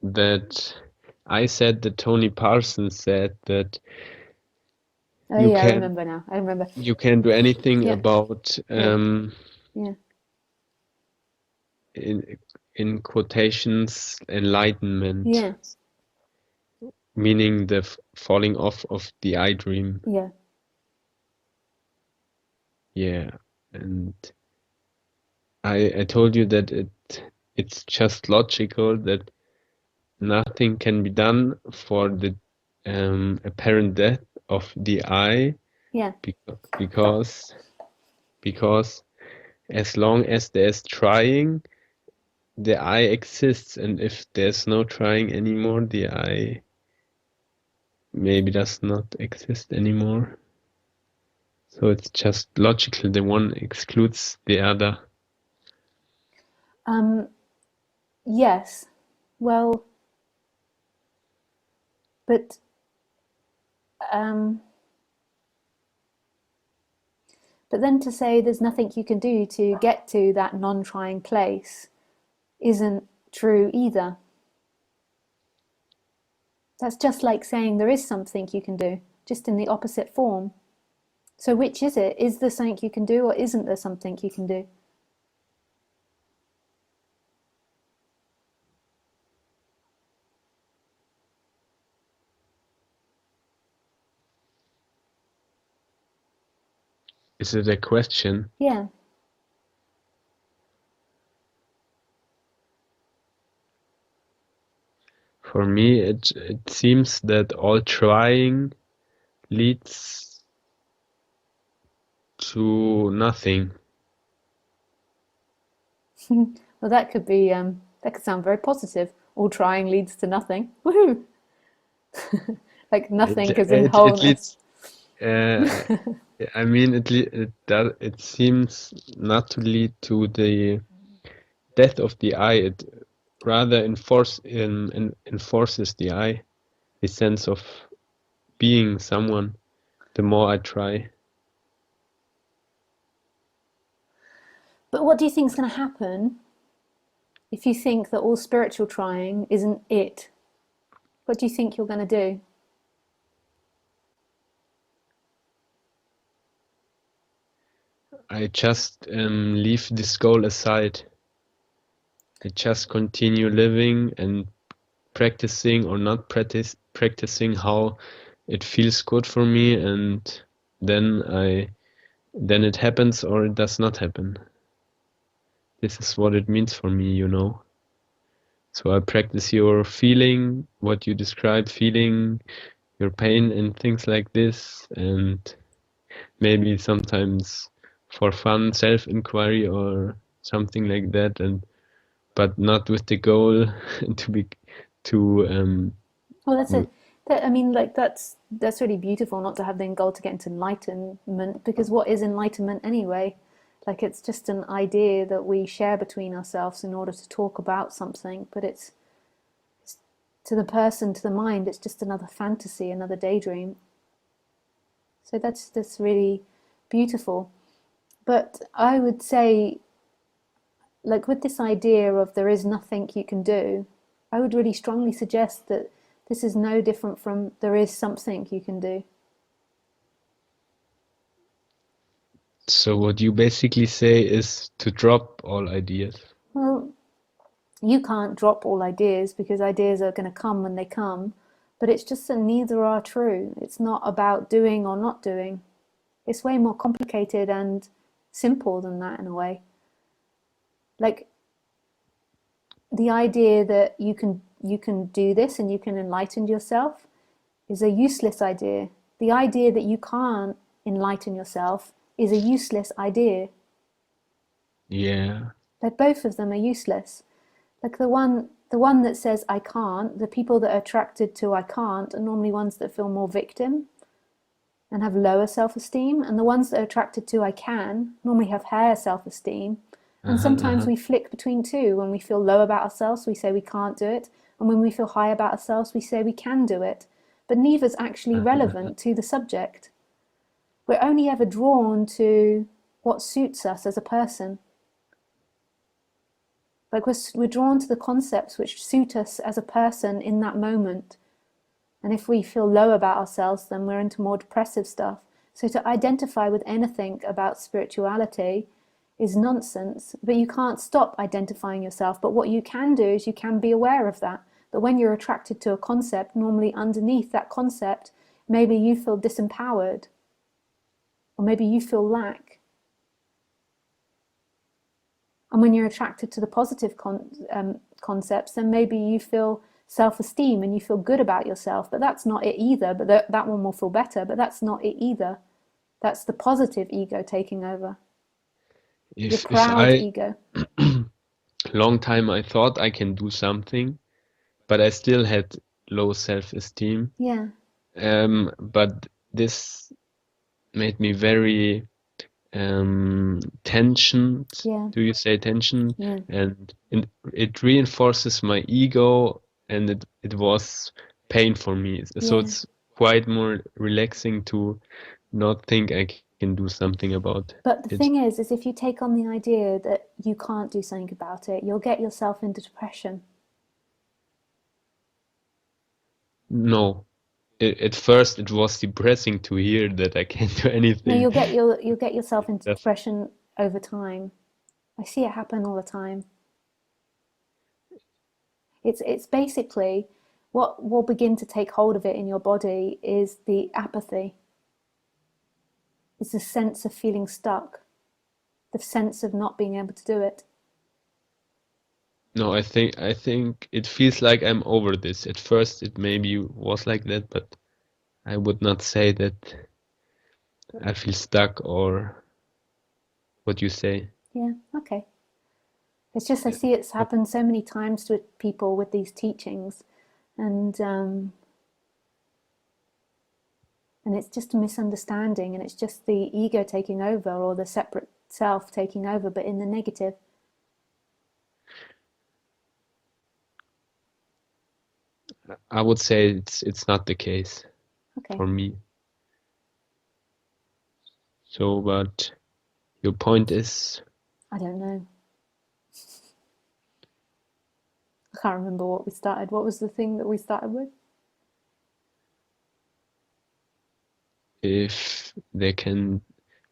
that I said that Tony Parsons said that Oh you yeah, I can remember now. I remember. you can do anything Yeah, about yeah, yeah, in quotations enlightenment, yeah, meaning the falling off of the I dream. yeah. Yeah, and I told you that it's just logical that nothing can be done for the apparent death of the I Yeah. because because as long as there's trying, the I exists, and if there's no trying anymore, the I maybe does not exist anymore. So it's just logical, the one excludes the other. Yes. Well, but um, but then to say there's nothing you can do to get to that non-trying place isn't true either. That's just like saying there is something you can do, just in the opposite form. So which is it? Is there something you can do, or isn't there something you can do? Is it a question? Yeah. For me, it seems that all trying leads to nothing. Well, that could be. That could sound very positive. All trying leads to nothing. Woohoo! Like nothing as in It wholeness. leads. Uh, I mean, it seems not to lead to the death of the I. It rather enforces the I, the sense of being someone. The more I try, But what do you think is going to happen if you think that all spiritual trying isn't it? What do you think you're going to do? I just leave this goal aside. I just continue living and practicing or not practicing how it feels good for me, and then then it happens or it does not happen. This is what it means for me, you know. So I practice your feeling, what you describe, feeling your pain and things like this, and maybe sometimes for fun, self-inquiry or something like that, and but not with the goal to be to Well, that's a. That, I mean, like that's really beautiful not to have the end goal to get into enlightenment, because what is enlightenment anyway? Like it's just an idea that we share between ourselves in order to talk about something, but it's to the person, to the mind, it's just another fantasy, another daydream. So that's really beautiful. But I would say, like with this idea of there is nothing you can do, I would really strongly suggest that this is no different from there is something you can do. So what you basically say is to drop all ideas. Well, you can't drop all ideas because ideas are going to come when they come, but it's just that neither are true. It's not about doing or not doing. It's way more complicated and simple than that in a way. Like the idea that you can do this and you can enlighten yourself is a useless idea. The idea that you can't enlighten yourself is a useless idea. Yeah. Like both of them are useless. Like the one that says I can't, the people that are attracted to I can't are normally ones that feel more victim and have lower self-esteem, and the ones that are attracted to I can normally have higher self-esteem. And Uh-huh, sometimes uh-huh. we flick between two. When we feel low about ourselves, we say we can't do it, and when we feel high about ourselves, we say we can do it. But neither's actually Uh-huh, uh-huh. relevant to the subject. We're only ever drawn to what suits us as a person. Like we're drawn to the concepts which suit us as a person in that moment. And if we feel low about ourselves, then we're into more depressive stuff. So to identify with anything about spirituality is nonsense, but you can't stop identifying yourself. But what you can do is you can be aware of that. But when you're attracted to a concept, normally underneath that concept, maybe you feel disempowered, or maybe you feel lack. And when you're attracted to the positive concepts, then maybe you feel self-esteem and you feel good about yourself, but that's not it either. But that one will feel better, but that's not it either. That's the positive ego taking over, your If proud I ego. long time I thought I can do something, but I still had low self-esteem. Yeah, But this made me very tensioned. yeah, Do you say tension? yeah. And it reinforces my ego, and it was pain for me. So Yeah, it's quite more relaxing to not think I can do something about but the it. thing is if you take on the idea that you can't do something about it, you'll get yourself into depression. No, at first it was depressing to hear that I can't do No, anything. you'll get yourself into Just depression over time. I see it happen all the time. It's basically what will begin to take hold of it in your body is the apathy. It's the sense of feeling stuck, the sense of not being able to do it. no, I think it feels like I'm over this. At first it maybe was like that, but I would not say that I feel stuck or what you say. Yeah, okay. It's just I Yeah. see it's But happened so many times to people with these teachings, and and it's just a misunderstanding, and it's just the ego taking over or the separate self taking over, but in the negative. I would say it's not the case Okay, for me. So, but your point is I don't know. I can't remember what we started. What was the thing that we started with? if there can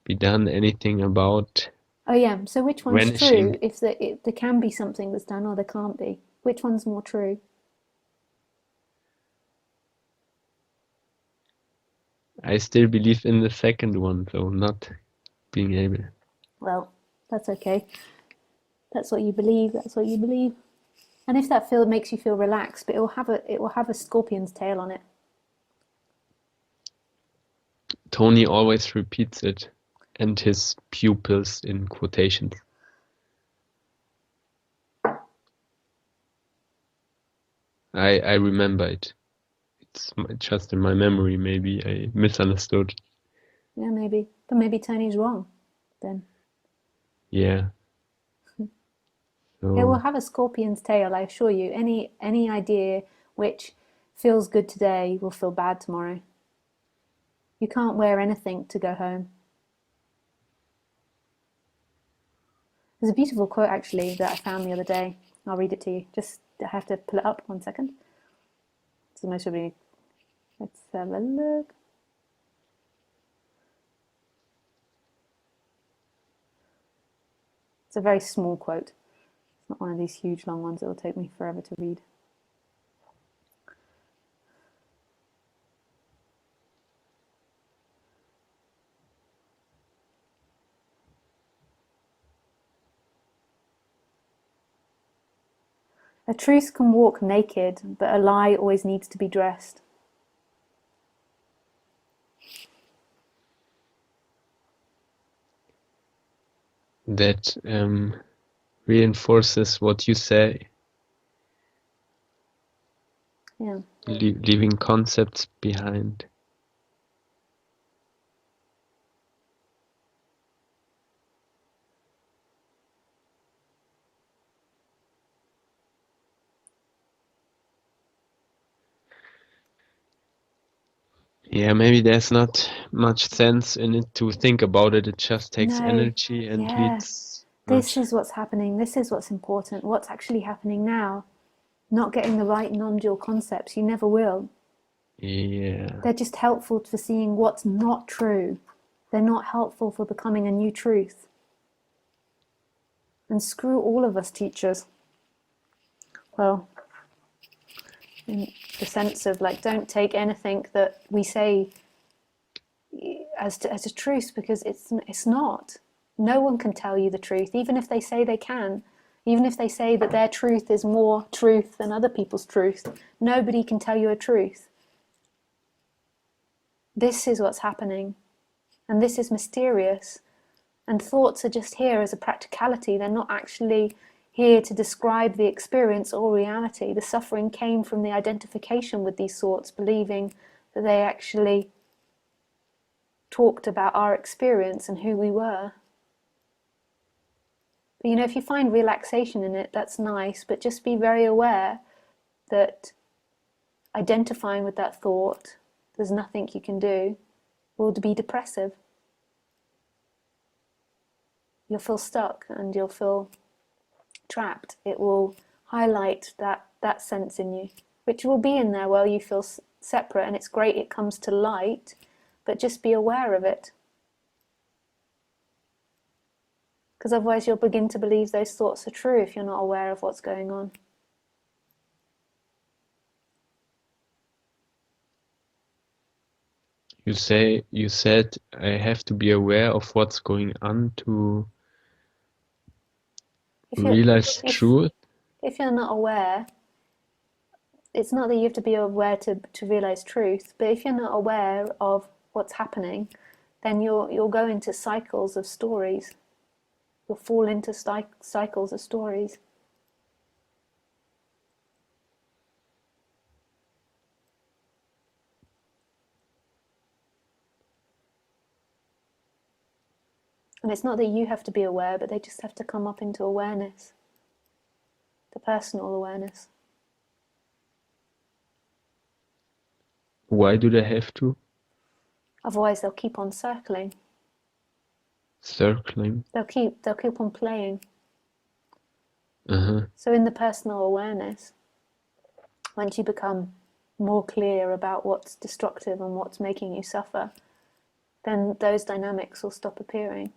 be done anything about Oh yeah. So which one's true? vanishing. If there can be something that's done, or there can't be. Which one's more true? I still believe in the second one, though, not being able. Well, that's okay. That's what you believe. That's what you believe. And if that feel makes you feel relaxed, but it will have a scorpion's tail on it. Tony always repeats it, and his pupils in quotations. I remember it. It's just in my memory. Maybe I misunderstood. Yeah, maybe. But maybe Tony's wrong then. Yeah. It will So have a scorpion's tail, I assure you. Any idea which feels good today will feel bad tomorrow. You can't wear anything to go home. There's a beautiful quote actually that I found the other day. I'll read it to you. Just I have to pull it up 1 second. So most probably let's have a look. It's a very small quote. It's not one of these huge long ones that will take me forever to read. A truth can walk naked, but a lie always needs to be dressed. that reinforces what you say, Yeah. leaving concepts behind. Yeah, maybe there's not much sense in it to think about it. It just takes No. energy and Yeah. leads. This much. is what's happening. This is what's important. What's actually happening now. Not getting the right non-dual concepts. You never will. Yeah. They're just helpful for seeing what's not true. They're not helpful for becoming a new truth. And screw all of us teachers. Well, in the sense of like, don't take anything that we say as a truth, because it's not. No one can tell you the truth, even if they say they can. Even if they say that their truth is more truth than other people's truth, nobody can tell you a truth. This is what's happening, and this is mysterious. And thoughts are just here as a practicality. They're not actually here to describe the experience or reality. The suffering came from the identification with these thoughts, believing that they actually talked about our experience and who we were. But if you find relaxation in it, that's nice, but just be very aware that identifying with that thought, there's nothing you can do, will be depressive. You'll feel stuck and you'll feel trapped. It will highlight that sense in you, which will be in there while you feel separate, and it's great it comes to light, but just be aware of it. Because otherwise you'll begin to believe those thoughts are true if you're not aware of what's going on. You said I have to be aware of what's going on to If you're realize if truth. if you're not aware, it's not that you have to be aware to realize truth, but if you're not aware of what's happening, then you'll go into cycles of stories. You'll fall into cycles of stories. And it's not that you have to be aware, but they just have to come up into awareness, the personal awareness. Why do they have to? Otherwise, they'll keep on circling. Circling. They'll keep on playing. Uh-huh. So in the personal awareness, once you become more clear about what's destructive and what's making you suffer, then those dynamics will stop appearing.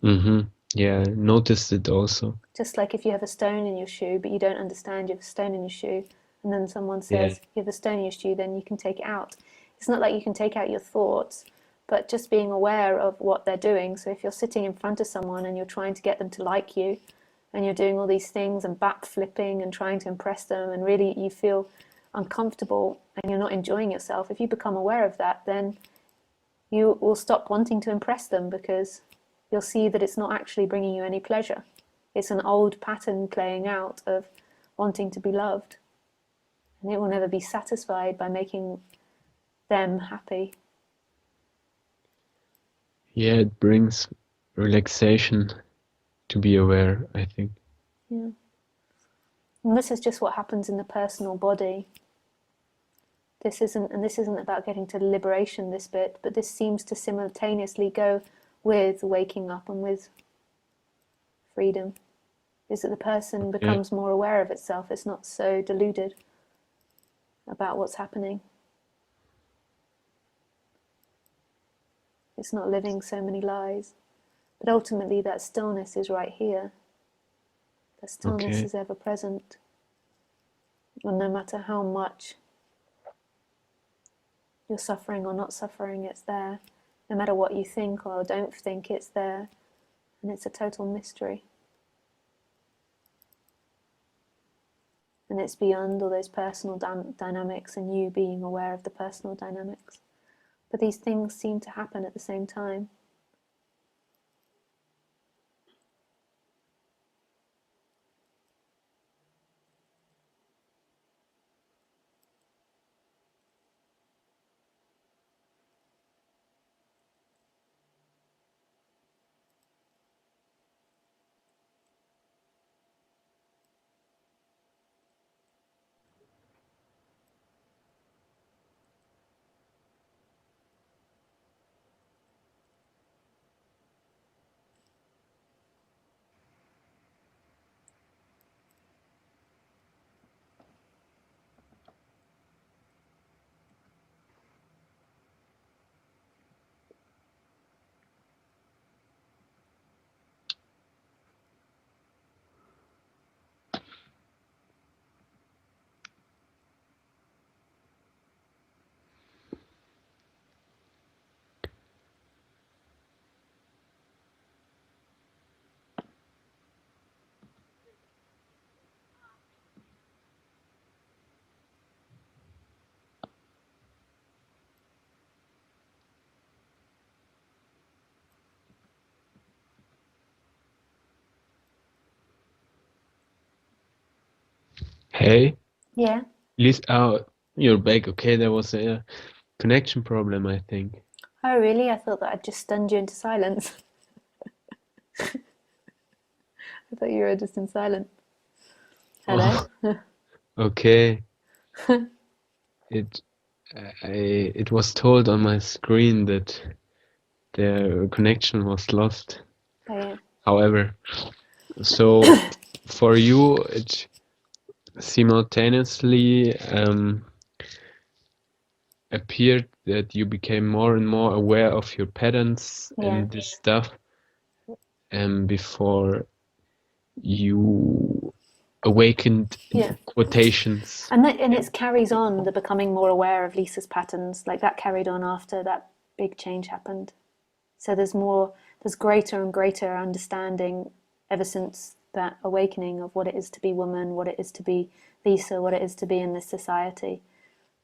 Mm-hmm. Yeah, I noticed it also. Just like if you have a stone in your shoe, but you don't understand you have a stone in your shoe, and then someone Yeah. says, you have a stone in your shoe, then you can take it out. It's not like you can take out your thoughts, but just being aware of what they're doing. So if you're sitting in front of someone and you're trying to get them to like you, and you're doing all these things and backflipping and trying to impress them, and really you feel uncomfortable and you're not enjoying yourself, if you become aware of that, then you will stop wanting to impress them, because you'll see that it's not actually bringing you any pleasure. It's an old pattern playing out of wanting to be loved, and it will never be satisfied by making them happy. Yeah, it brings relaxation to be aware, I think. Yeah. And this is just what happens in the personal body. This isn't about getting to liberation, this bit, but this seems to simultaneously go with waking up and with freedom. Is that the person Yeah. becomes more aware of itself. It's not so deluded about what's happening. It's not living so many lies. But ultimately, that stillness is right here. That stillness Okay. is ever present. And no matter how much you're suffering or not suffering, it's there. No matter what you think or don't think, it's there. And it's a total mystery. And it's beyond all those personal dynamics and you being aware of the personal dynamics. But these things seem to happen at the same time. Hey, Yeah. Liz, you're back. Okay, there was a connection problem, I think. Oh, really? I thought that I'd just stunned you into silence. I thought you were just in silence. Hello? Oh, okay. It it was told on my screen that the connection was lost. Oh, yeah. However, so for you, it simultaneously appeared that you became more and more aware of your patterns Yeah. and this stuff, before you awakened in Yeah. quotations. And it carries on the becoming more aware of Lisa's patterns. Like that carried on after that big change happened. So there's greater and greater understanding ever since that awakening of what it is to be woman, what it is to be Lisa, what it is to be in this society.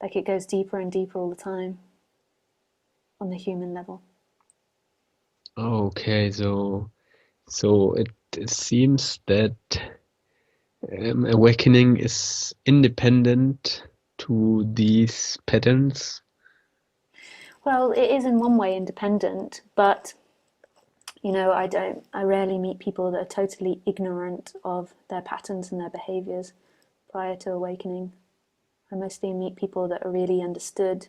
Like it goes deeper and deeper all the time on the human level. Okay, so it seems that awakening is independent to these patterns. Well, it is in one way independent, but I rarely meet people that are totally ignorant of their patterns and their behaviors prior to awakening. I mostly meet people that are really understood,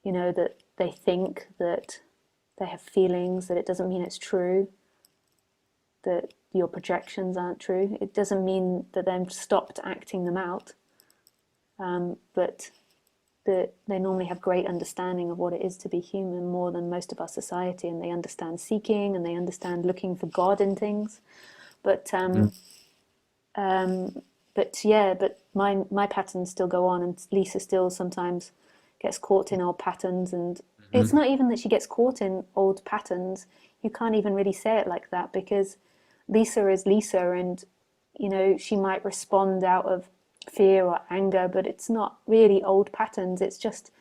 that they think, that they have feelings, that it doesn't mean it's true, that your projections aren't true. It doesn't mean that they've stopped acting them out, but that they normally have great understanding of what it is to be human more than most of our society, and they understand seeking and they understand looking for God in things. But Mhm. but my patterns still go on, and Lisa still sometimes gets caught in old patterns. And it's Mhm. not even that she gets caught in old patterns. You can't even really say it like that, because Lisa is Lisa, and she might respond out of fear or anger, but it's not really old patterns. It's just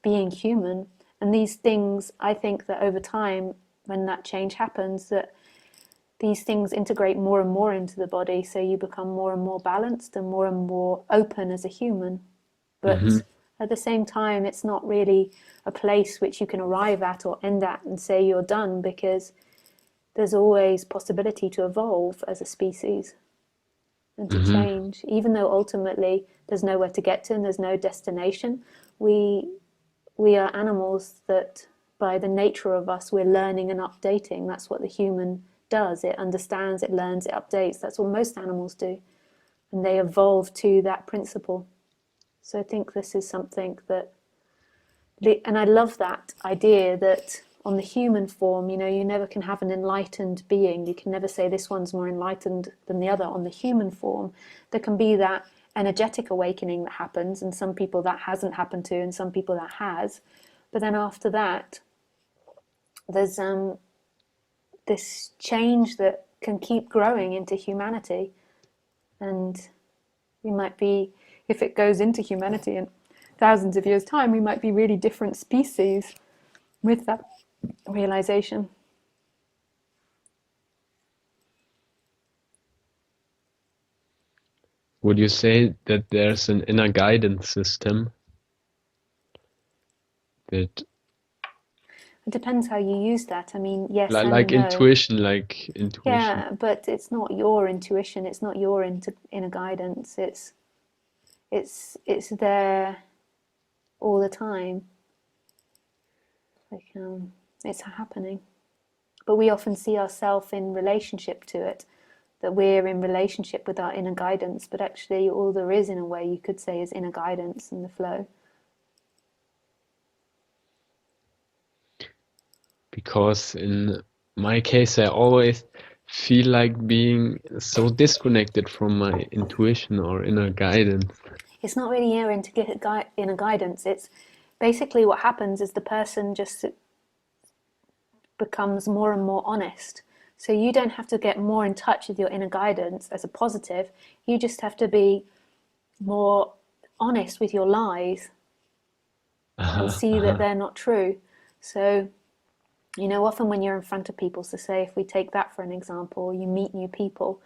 being human. And these things, I think that over time, when that change happens, that these things integrate more and more into the body, so you become more and more open as a human. But Mhm. at the same time, it's not really a place which you can arrive at or end at and say you're done, because there's always possibility to evolve as a species and to Mhm. change. Even though ultimately there's nowhere to get to and there's no destination, we we are animals that, by the nature of us, we're learning and updating. That's what the human does. It understands, it learns, it updates. That's what most animals do. And they evolve to that principle. So I think this is something that, and I love that idea that on the human form, you never can have an enlightened being. You can never say this one's more enlightened than the other. On the human form, there can be that energetic awakening that happens, and some people that hasn't happened to, and some people that has. But then after that, there's this change that can keep growing into humanity. And we might be, if it goes into humanity in thousands of years' time, we might be really different species with that realization. Would you say that there's an inner guidance system that, It depends how you use that. I mean, yes like and no. intuition, like intuition? Yeah, but it's not your intuition. It's not your inner guidance. It's there all the time. Like it's happening. But we often see ourselves in relationship to it, that we're in relationship with our inner guidance, but actually all there is, in a way you could say, is inner guidance and the flow. Because in my case, I always feel like being so disconnected from my intuition or inner guidance. It's not really inner guidance. It's basically what happens is the person just becomes more and more honest. So you don't have to get more in touch with your inner guidance as a positive. You just have to be more honest with your lies and Uh-huh, see that uh-huh. they're not true. So, often when you're in front of people, so say if we take that for an example, you meet new people,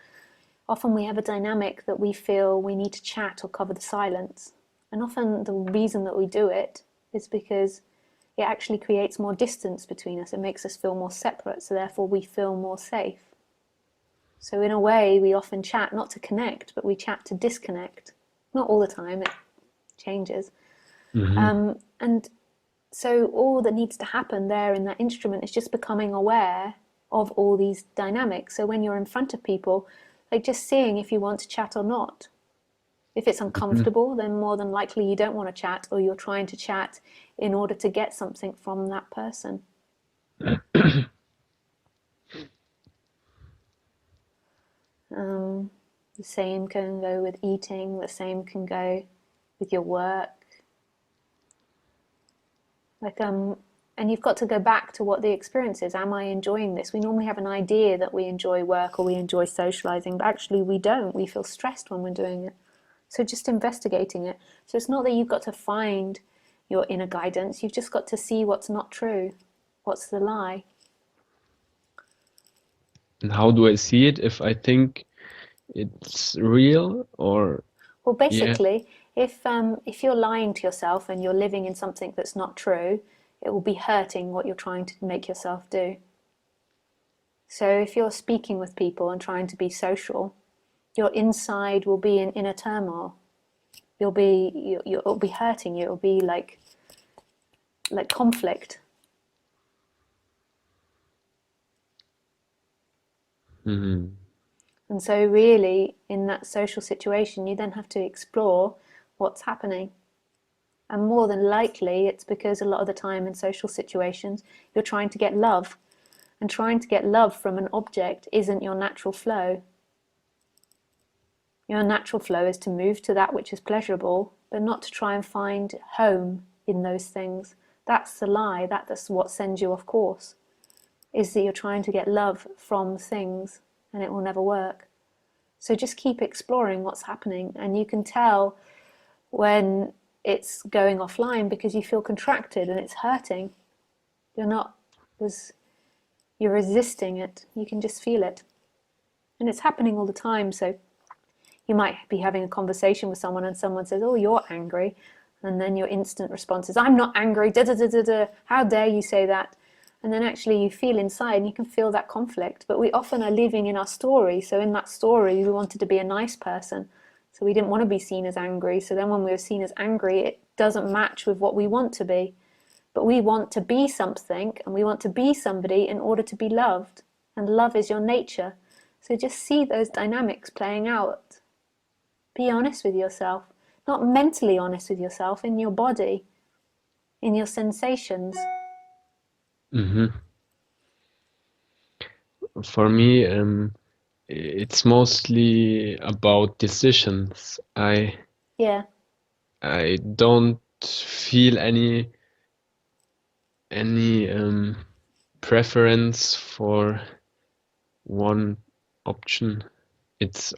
often we have a dynamic that we feel we need to chat or cover the silence. And often the reason that we do it is because it actually creates more distance between us. It makes us feel more separate, so therefore we feel more safe. So in a way, we often chat not to connect, but we chat to disconnect. Not all the time, it changes. And so all that needs to happen there in that instrument is just becoming aware of all these dynamics. So when you're in front of people, like just seeing if you want to chat or not. If it's uncomfortable, then more than likely you don't want to chat, or you're trying to chat in order to get something from that person. The same can go with eating, the same can go with your work. And you've got to go back to what the experience is. Am I enjoying this? We normally have an idea that we enjoy work or we enjoy socializing, but actually we don't. We feel stressed when we're doing it. So just investigating it. So it's not that you've got to find your inner guidance, you've just got to see what's not true, what's the lie. And how do I see it if I think it's real or Well, yeah? basically, if you're lying to yourself and you're living in something that's not true, it will be hurting what you're trying to make yourself do. So if you're speaking with people and trying to be social, your inside will be in inner turmoil. It'll be hurting you. It'll be like conflict. Mm-hmm. And so really in that social situation, you then have to explore what's happening. And more than likely, it's because a lot of the time in social situations, you're trying to get love. And trying to get love from an object isn't your natural flow. Your natural flow is to move to that which is pleasurable, but not to try and find home in those things. That's the lie. That's what sends you off course, is that you're trying to get love from things, and it will never work. So just keep exploring what's happening, and you can tell when it's going offline because you feel contracted and it's hurting. You're not, because you're resisting it. You can just feel it. And it's happening all the time. So you might be having a conversation with someone and someone says, oh, you're angry. And then your instant response is, I'm not angry. Da, da, da, da, da. How dare you say that? And then actually you feel inside and you can feel that conflict. But we often are living in our story. So in that story, we wanted to be a nice person. So we didn't want to be seen as angry. So then when we were seen as angry, it doesn't match with what we want to be. But we want to be something and we want to be somebody in order to be loved. And love is your nature. So just see those dynamics playing out. Be honest with yourself. Not mentally honest with yourself, in your body, in your sensations. Mm-hmm. For me, it's mostly about decisions. Yeah. I don't feel any preference for one option. It's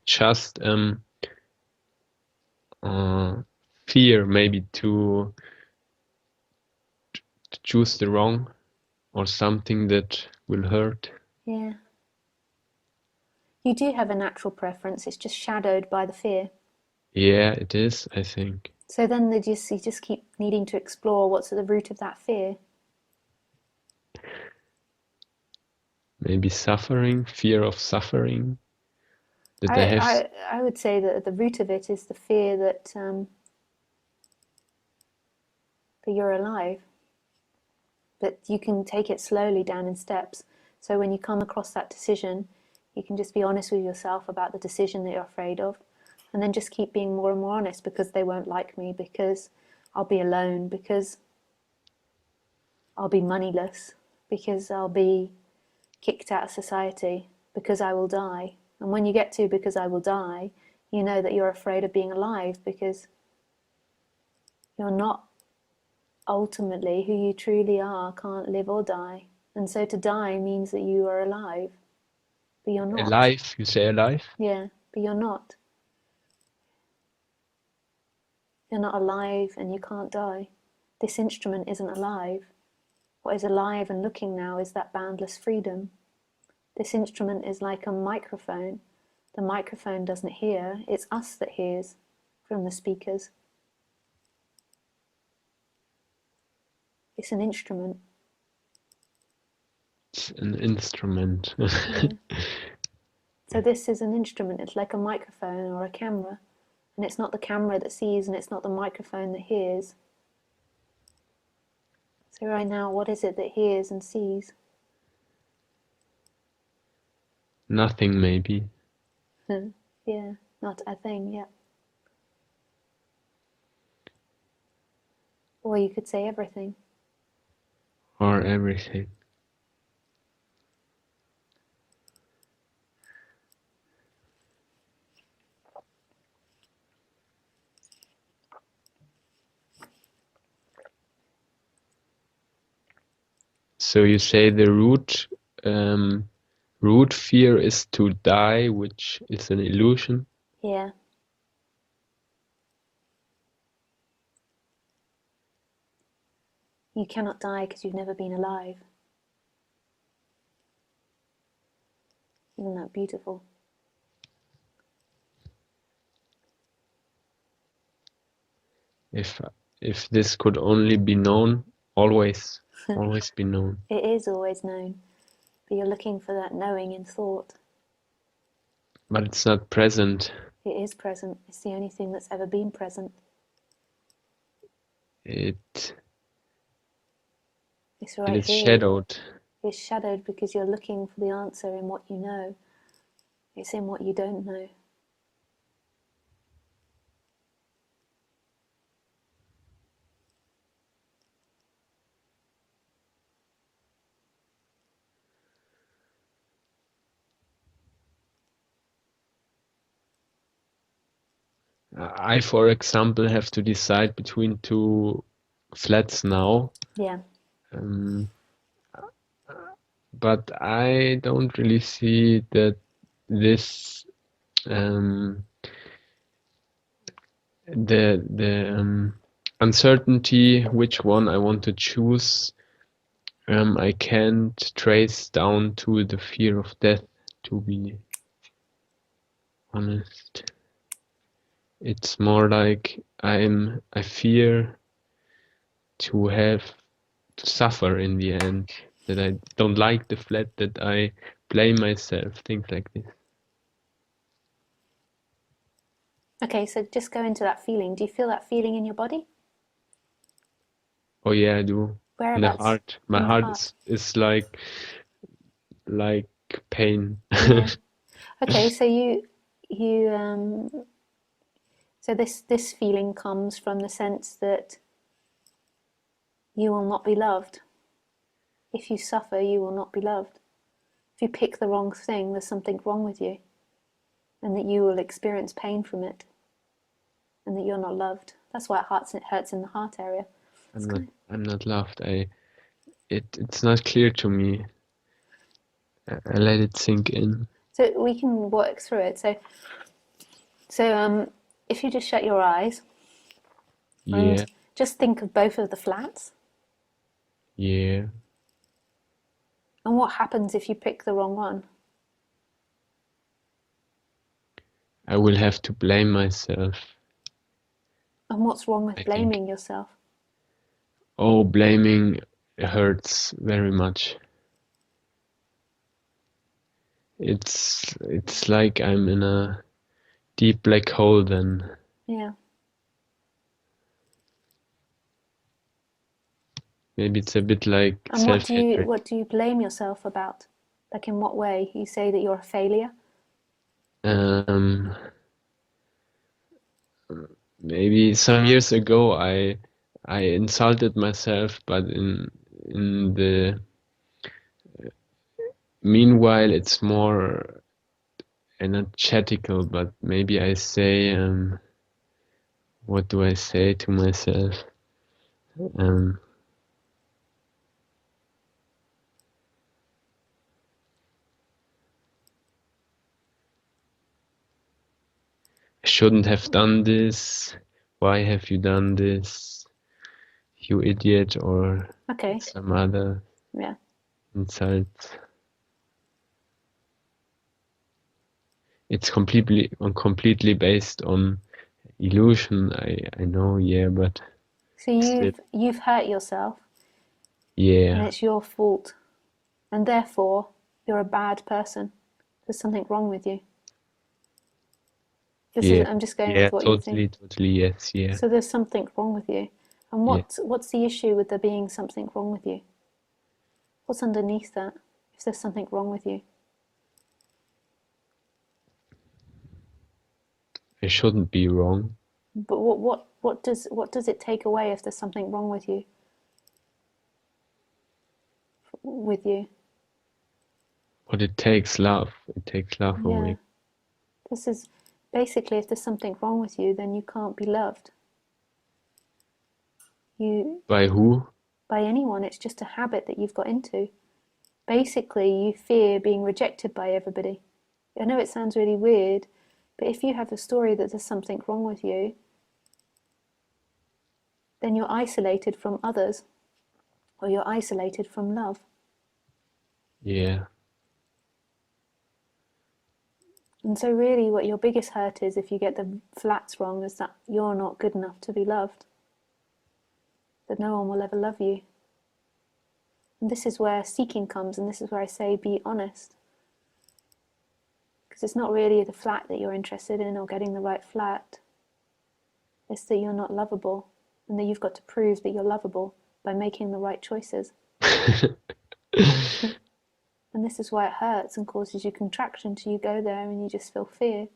just uh, fear maybe to choose the wrong or something that will hurt. Yeah. You do have a natural preference, it's just shadowed by the fear. Yeah, it is, I think. So then you just keep needing to explore what's at the root of that fear. Maybe suffering, fear of suffering. That I have. I would say that at the root of it is the fear that you're alive, that you can take it slowly down in steps. So when you come across that decision, you can just be honest with yourself about the decision that you're afraid of, and then just keep being more and more honest, because they won't like me, because I'll be alone, because I'll be moneyless, because I'll be kicked out of society, because I will die. And when you get to because I will die, you know that you're afraid of being alive, because you're not ultimately who you truly are, can't live or die. And so to die means that you are alive, but you're not. Alive, you say alive? Yeah, but you're not. You're not alive and you can't die. This instrument isn't alive. What is alive and looking now is that boundless freedom. This instrument is like a microphone, The microphone doesn't hear, it's us that hears from the speakers. It's an instrument. It's an instrument. Yeah. So this is an instrument. It's like a microphone or a camera. And it's not the camera that sees and it's not the microphone that hears. So right now, what is it that hears and sees? Nothing, maybe. Yeah, not a thing, yeah. Or you could say everything. Or everything. So you say the root fear is to die, which is an illusion. Yeah. You cannot die because you've never been alive. Isn't that beautiful? If this could only be known, always be known. It is always known, but you're looking for that knowing in thought. But it's not present. It is present. It's the only thing that's ever been present. It It's right is here. shadowed. It's shadowed because you're looking for the answer in what you know. It's in what you don't know. I, for example, have to decide between two flats now. Yeah. But I don't really see that this the uncertainty which one I want to choose, I can't trace down to the fear of death, to be honest. It's more like I fear to have to suffer in the end, that I don't like the flat, that I blame myself, things like this. Okay, so just go into that feeling. Do you feel that feeling in your body? Oh yeah, I do. In the Whereabouts? heart. My In the heart heart. is like pain. Yeah. Okay, so you so this feeling comes from the sense that you will not be loved. If you suffer, you will not be loved. If you pick the wrong thing, there's something wrong with you, and that you will experience pain from it, and that you're not loved. That's why it hurts in the heart area. I'm not loved. It's not clear to me. I let it sink in. So we can work through it. So if you just shut your eyes Yeah, and just think of both of the flats, yeah. and what happens if you pick the wrong one? I will have to blame myself, And what's wrong with I think. blaming yourself? Oh, blaming hurts very much. It's like I'm in a deep black hole then. Yeah. Maybe it's a bit like And self-hatred. what do you blame yourself about? Like in what way? You say that you're a failure? Um, Maybe some years ago I insulted myself, but in the meanwhile it's more energetical, but maybe I say what do I say to myself? Um, I shouldn't have done this. Why have you done this? You idiot, or Okay. some other Yeah. insults. it's completely based on illusion. I know, yeah, but So still, you've hurt yourself, and yeah, it's your fault, and therefore you're a bad person. There's something wrong with you. This is yeah, I'm just going yeah, with what you think. totally, yes, yeah, So there's something wrong with you. And yeah. what's the issue with there being something wrong with you? What's underneath that? If there's something wrong with you. I shouldn't be wrong, But what does it take away if there's something wrong with you? With you. but it takes love. It takes love Yeah. away. This is basically, if there's something wrong with you, then you can't be loved. You By who? By anyone, it's just a habit that you've got into. Basically, you fear being rejected by everybody. I know it sounds really weird, but if you have a story that there's something wrong with you, then you're isolated from others, or you're isolated from love. Yeah, And so, really, what your biggest hurt is if you get the flats wrong is that you're not good enough to be loved, that no one will ever love you. And this is where seeking comes, and this is where I say be honest. Because it's not really the flat that you're interested in or getting the right flat, it's that you're not lovable, and that you've got to prove that you're lovable by making the right choices. And this is why it hurts and causes you contraction till you go there and you just feel fear.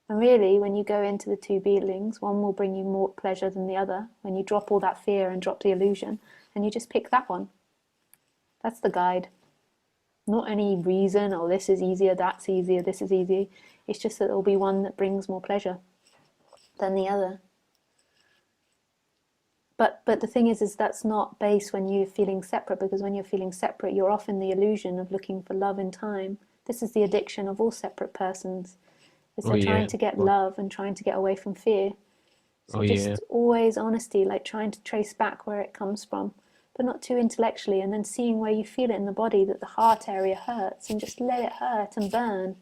And really, when you go into the two beings, one will bring you more pleasure than the other. When you drop all that fear and drop the illusion, and you just pick that one. That's the guide. Not any reason, oh, this is easier, that's easier, this is easy. It's just that there'll be one that brings more pleasure than the other. But the thing is that's not based when you're feeling separate, because when you're feeling separate, you're often the illusion of looking for love in time. This is the addiction of all separate persons. Is oh they're yeah, trying to get love and trying to get away from fear. oh So yeah. just always honesty, like trying to trace back where it comes from, but not too intellectually, and then seeing where you feel it in the body, that the heart area hurts, and just let it hurt and burn.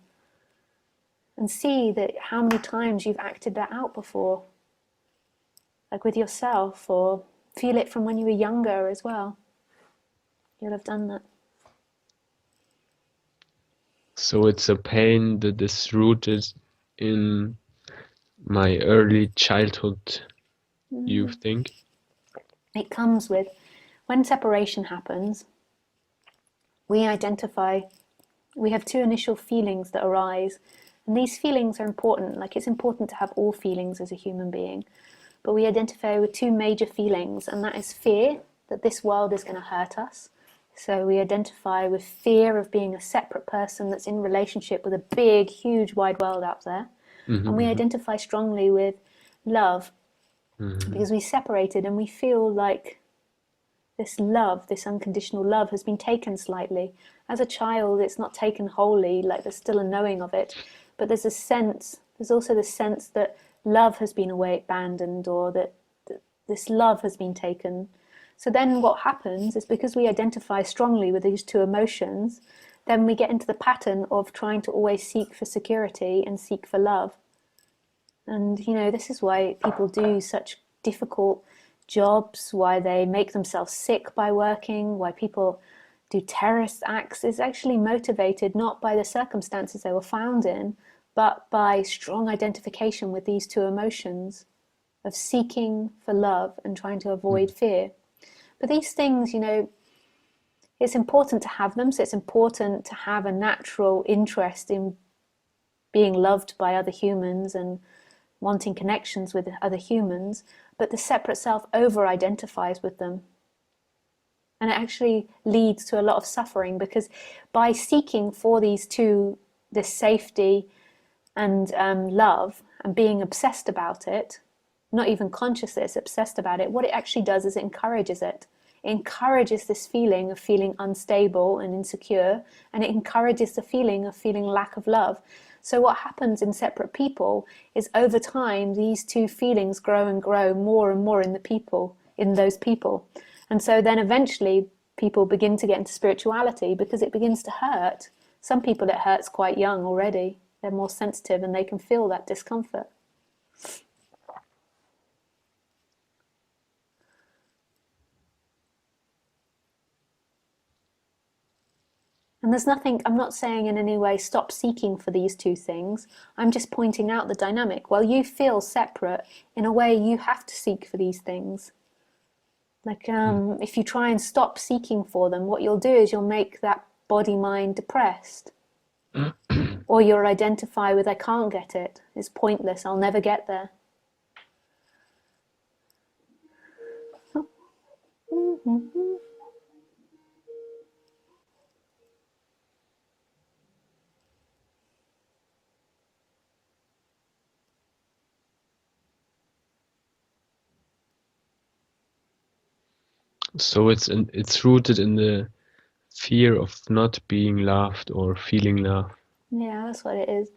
And see that how many times you've acted that out before, like with yourself, or feel it from when you were younger as well. You'll have done that. So it's a pain that is rooted in my early childhood, you think? It comes with, when separation happens, we identify, we have two initial feelings that arise. And these feelings are important. Like, it's important to have all feelings as a human being. But we identify with two major feelings, and that is fear that this world is going to hurt us. So we identify with fear of being a separate person that's in relationship with a big, huge, wide world out there. And we Mm-hmm, identify strongly with love, mm-hmm, because we separated and we feel like this love, this unconditional love, has been taken slightly. As a child, it's not taken wholly, like there's still a knowing of it, but there's a sense, there's also the sense that love has been away abandoned, or that this love has been taken. So then what happens is, because we identify strongly with these two emotions, then we get into the pattern of trying to always seek for security and seek for love. And, this is why people do such difficult jobs, why they make themselves sick by working, why people do terrorist acts, is actually motivated not by the circumstances they were found in, but by strong identification with these two emotions of seeking for love and trying to avoid fear. But these things, it's important to have them. So it's important to have a natural interest in being loved by other humans and wanting connections with other humans, but the separate self over identifies with them. And it actually leads to a lot of suffering, because by seeking for these two, this safety and love, and being obsessed about it, not even conscious that it's obsessed about it, what it actually does is it encourages it. It encourages this feeling of feeling unstable and insecure, and it encourages the feeling of feeling lack of love. So what happens in separate people is, over time, these two feelings grow and grow more and more in those people. And so then eventually people begin to get into spirituality, because it begins to hurt Some people it hurts quite young already. They're more sensitive and they can feel that discomfort. And there's nothing, I'm not saying in any way stop seeking for these two things. I'm just pointing out the dynamic. Well, you feel separate, in a way you have to seek for these things. Like if you try and stop seeking for them, what you'll do is you'll make that body mind depressed. Or you'll identify with, I can't get it. It's pointless. I'll never get there. So it's rooted in the fear of not being loved or feeling love. Yeah, that's what it is.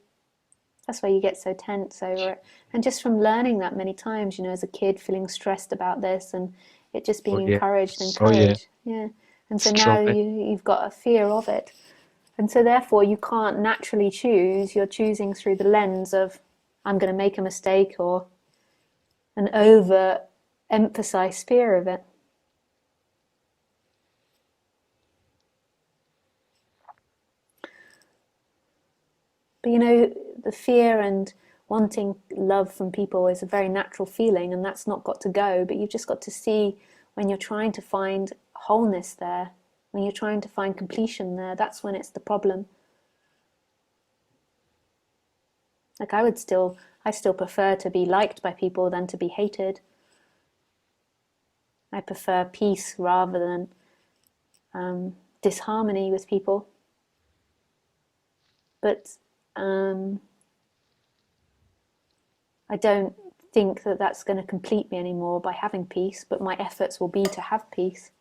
That's why you get so tense over it. And just from learning that many times, as a kid, feeling stressed about this and it just being Oh yeah. encouraged and Oh yeah. encouraged. Yeah. And so Strong. now you've got a fear of it. And so therefore you can't naturally choose. You're choosing through the lens of, I'm going to make a mistake, or an over emphasized fear of it. But the fear and wanting love from people is a very natural feeling, and that's not got to go. But you've just got to see, when you're trying to find wholeness there, when you're trying to find completion there, that's when it's the problem. Like I still prefer to be liked by people than to be hated. I prefer peace rather than disharmony with people. But I don't think that that's going to complete me anymore by having peace, but my efforts will be to have peace.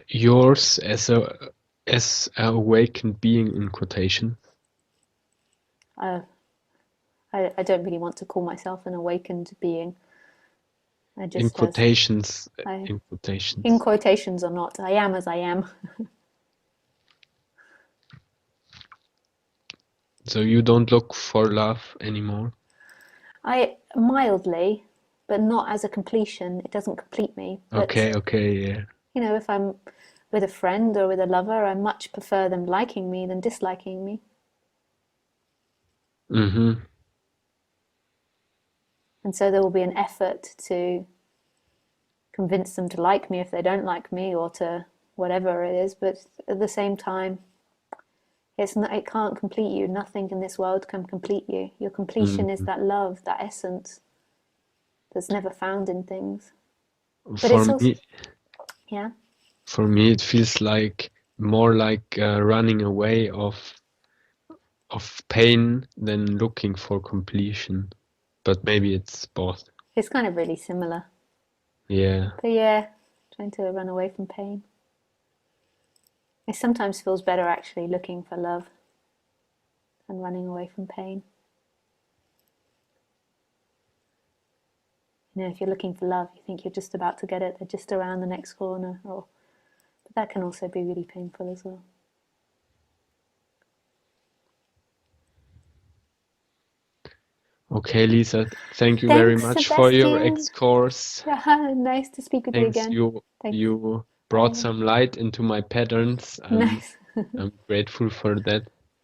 Yours as a awakened being, in quotation. I don't really want to call myself an awakened being. I In just quotations. in In quotations. quotations or not, I am as I am. So you don't look for love anymore? I mildly, but not as a completion. It doesn't complete me. But Okay, yeah. if I'm with a friend or with a lover, I much prefer them liking me than disliking me. Mm-hmm. And so there will be an effort to convince them to like me if they don't like me, or to whatever it is. But at the same time, it can't complete you. Nothing in this world can complete you. Your completion is Mm-hmm. that love, that essence that's never found in things. But For it's also, me, yeah. for me, it feels like more like running away of pain than looking for completion. But maybe it's both. It's kind of really similar. Yeah. But yeah, trying to run away from pain. It sometimes feels better actually looking for love than running away from pain. If you're looking for love, you think you're just about to get it, they're just around the next corner. But that can also be really painful as well. Okay, Lisa, thank you very Thanks, much for your Sebastian. X-course. Nice to speak with you Thanks, again. you Thanks. you brought Bye. some light into my patterns. Nice. I'm grateful for that.